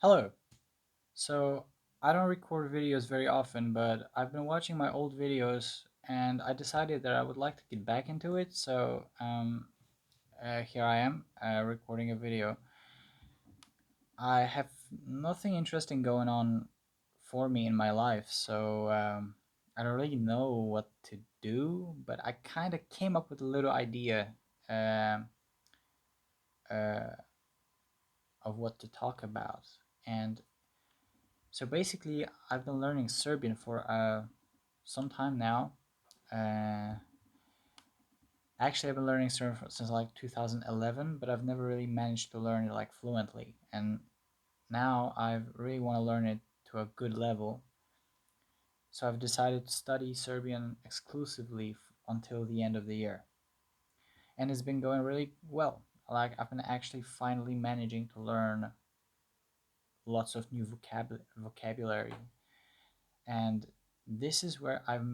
Hello. So, I don't record videos very often, but I've been watching my old videos and I decided that I would like to get back into it. Here I am recording a video. I have nothing interesting going on for me in my life, so I don't really know what to do, but I kind of came up with a little idea um uh, of what to talk about. And so basically, I've been learning Serbian for some time now. Uh, Actually, I've been learning Serbian since like 2011, but I've never really managed to learn it like fluently. And now I really want to learn it to a good level. So I've decided to study Serbian exclusively until the end of the year. And it's been going really well. Like, I've been actually finally managing to learn lots of new vocabulary. And this is where I've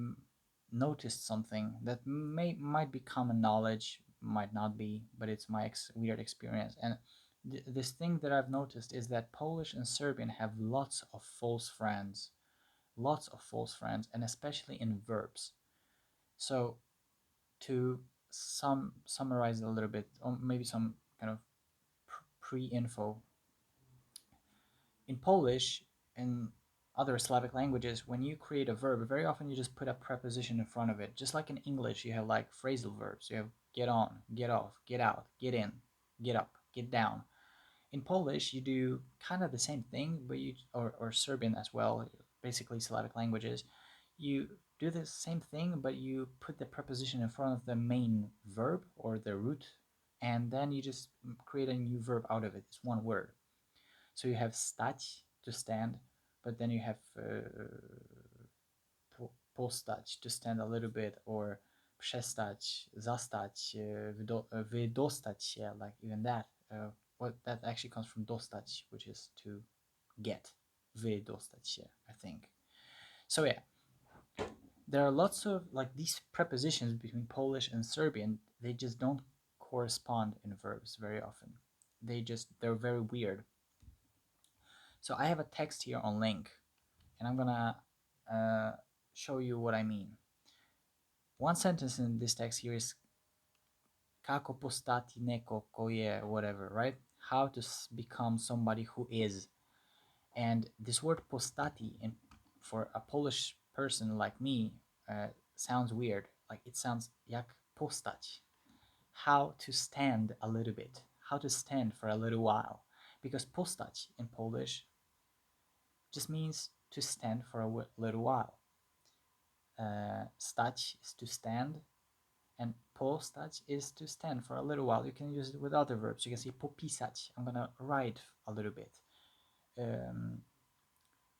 noticed something that might be common knowledge, might not be, but it's my weird experience. And this thing that I've noticed is that Polish and Serbian have lots of false friends, and especially in verbs. So to summarize a little bit, or maybe some kind of pre-info, in Polish and other Slavic languages, when you create a verb, very often you just put a preposition in front of it. Just like in English, you have like phrasal verbs. You have get on, get off, get out, get in, get up, get down. In Polish, you do kind of the same thing, but or Serbian as well, basically Slavic languages. You do the same thing, but you put the preposition in front of the main verb or the root, and then you just create a new verb out of it. It's one word. So you have stać to stand, but then you have postać to stand a little bit, or przestać, zastać, wydostać się, like even that. What that actually comes from dostać, which is to get. Wydostać się, I think. So yeah, there are lots of like these prepositions between Polish and Serbian. They just don't correspond in verbs very often. They're very weird. So I have a text here on link, and I'm gonna uh, show you what I mean. One sentence in this text here is kako postati neko ko je, whatever, right? How to become somebody who is. And this word postati, for a Polish person like me, sounds weird. Like it sounds jak postać. How to stand a little bit. How to stand for a little while. Because postać in Polish just means to stand for a little while. Stać is to stand, and postać is to stand for a little while. You can use it with other verbs. You can say popisać. I'm gonna write a little bit.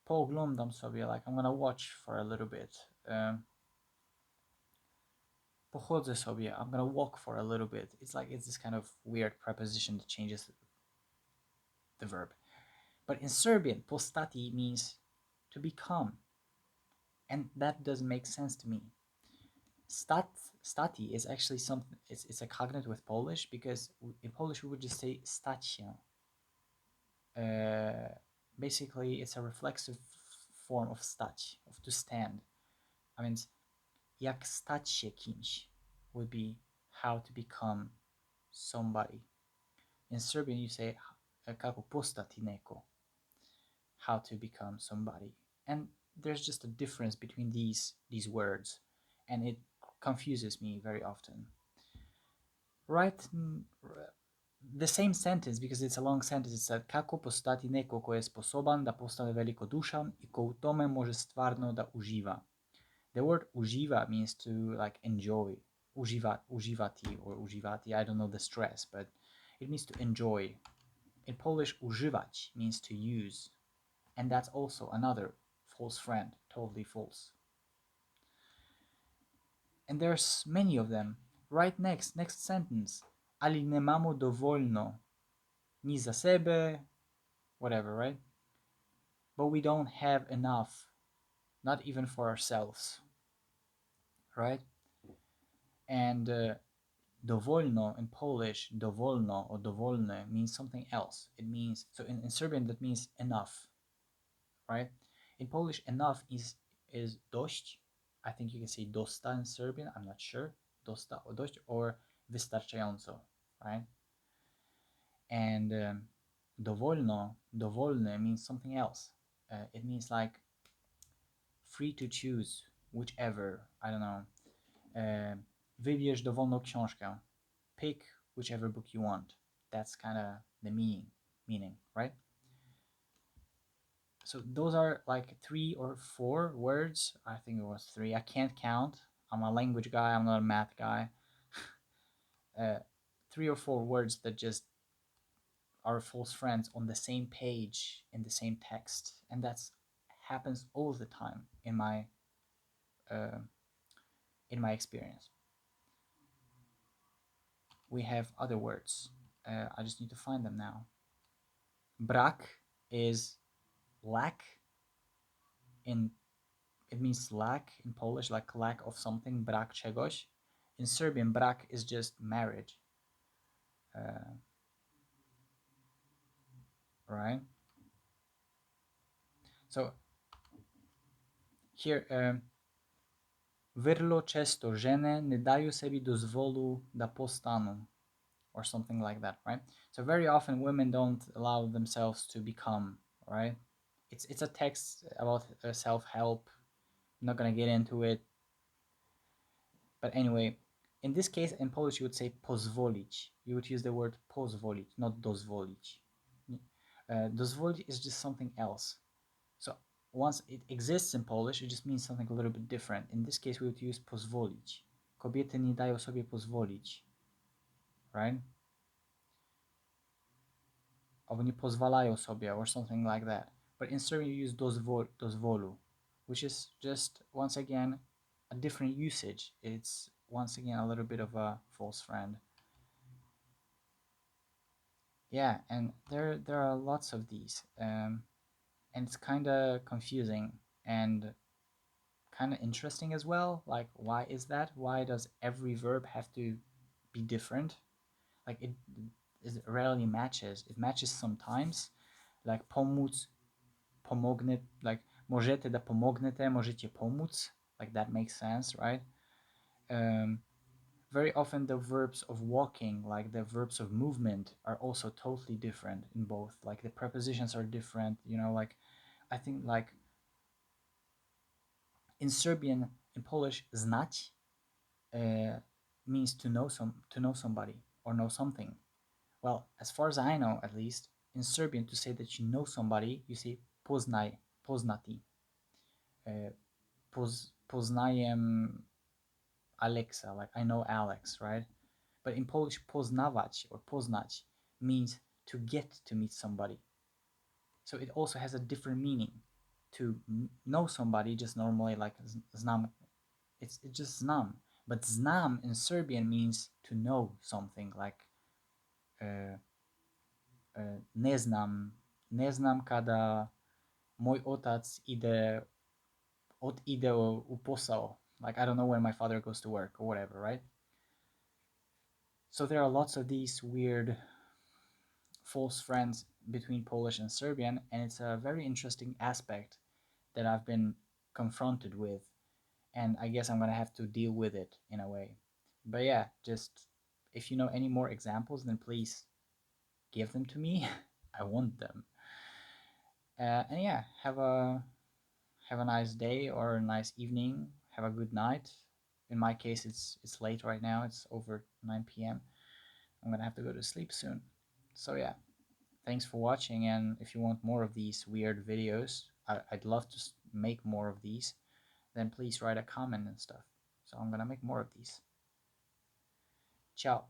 Pooglądam sobie, like I'm gonna watch for a little bit. Pochodzę sobie, I'm gonna walk for a little bit. It's this kind of weird preposition that changes the verb. But in Serbian, postati means to become, and that doesn't make sense to me. Stati is actually something. It's a cognate with Polish, because in Polish we would just say stać się. Basically, it's a reflexive form of stać, of to stand. I mean, jak stać się kimś would be how to become somebody. In Serbian, you say kako postati neko, how to become somebody. And there's just a difference between these words, and it confuses me very often. Write the same sentence, because it's a long sentence. It's that kako postati neko ko je sposoban da postane velikodušan I ko u tome može stvarno da uživa. The word uživa means to like enjoy. Uživati or uživati, I don't know the stress, but it means to enjoy. In Polish, używać means to use, and that's also another false friend, totally false. And there's many of them. Right next sentence. Ali nemamo dovoljno. Ni za sebe, whatever, right? But we don't have enough, not even for ourselves, right? And Dowolno in Polish, dowolno or dowolny means something else. It means, so in Serbian that means enough, right? In Polish, enough is dość. I think you can say dosta in Serbian. I'm not sure. Dosta or dość or wystarczająco, right? And dowolny means something else. It means like free to choose whichever. I don't know. Wybierz dowolną książkę. Pick whichever book you want. That's kind of the meaning, right? So those are like 3 or 4 words. I think it was 3. I can't count. I'm a language guy. I'm not a math guy. 3 or 4 words that just are false friends on the same page in the same text, and that's happens all the time in my experience. We have other words. I just need to find them now. Brak is lack. It means lack in Polish, like lack of something. Brak czegoś. In Serbian, brak is just marriage. Right? So here, vrlo često žene ne daju sebi dozvolu da postanu, or something like that, right? So very often women don't allow themselves to become, right? It's a text about self-help. I'm not gonna get into it, but anyway, in this case, in Polish, you would say pozwolić. You would use the word pozwolić, not dozwolić. Dozwolić is just something else. So once it exists in Polish, it just means something a little bit different. In this case, we would use pozwolić. Kobiety nie dają sobie pozwolić, right? Albo nie pozwalają sobie, or something like that. But in Serbian, you use dozvolu, which is just, once again, a different usage. It's, once again, a little bit of a false friend. Yeah, and there are lots of these. And it's kind of confusing and kind of interesting as well. Like, why is that? Why does every verb have to be different? Like, it rarely matches. It matches sometimes. Like, pomóc, pomognie, like, możecie da pomognete, możecie pomóc. Like, that makes sense, right? Very often the verbs of walking, like the verbs of movement, are also totally different in both. Like, the prepositions are different, you know, like, I think, like, in Serbian, in Polish, znać means to know somebody or know something. Well, as far as I know, at least, in Serbian, to say that you know somebody, you say poznati. Poznajem Aleksa, like I know Alex, right? But in Polish, poznawać or poznać means to get to meet somebody. So it also has a different meaning. To know somebody, just normally like znam, it's just znam. But znam in Serbian means to know something, like ne znam kada moj otac ide u posao. Like, I don't know when my father goes to work or whatever, right? So there are lots of these weird false friends between Polish and Serbian, and it's a very interesting aspect that I've been confronted with, and I guess I'm gonna have to deal with it in a way. But yeah, just if you know any more examples, then please give them to me. I want them. And yeah, have a nice day or a nice evening. Have a good night. In my case, it's late right now. It's over 9 p.m. I'm gonna have to go to sleep soon. So yeah, thanks for watching, and if you want more of these weird videos, I'd love to make more of these, then please write a comment and stuff. So I'm gonna make more of these. Ciao.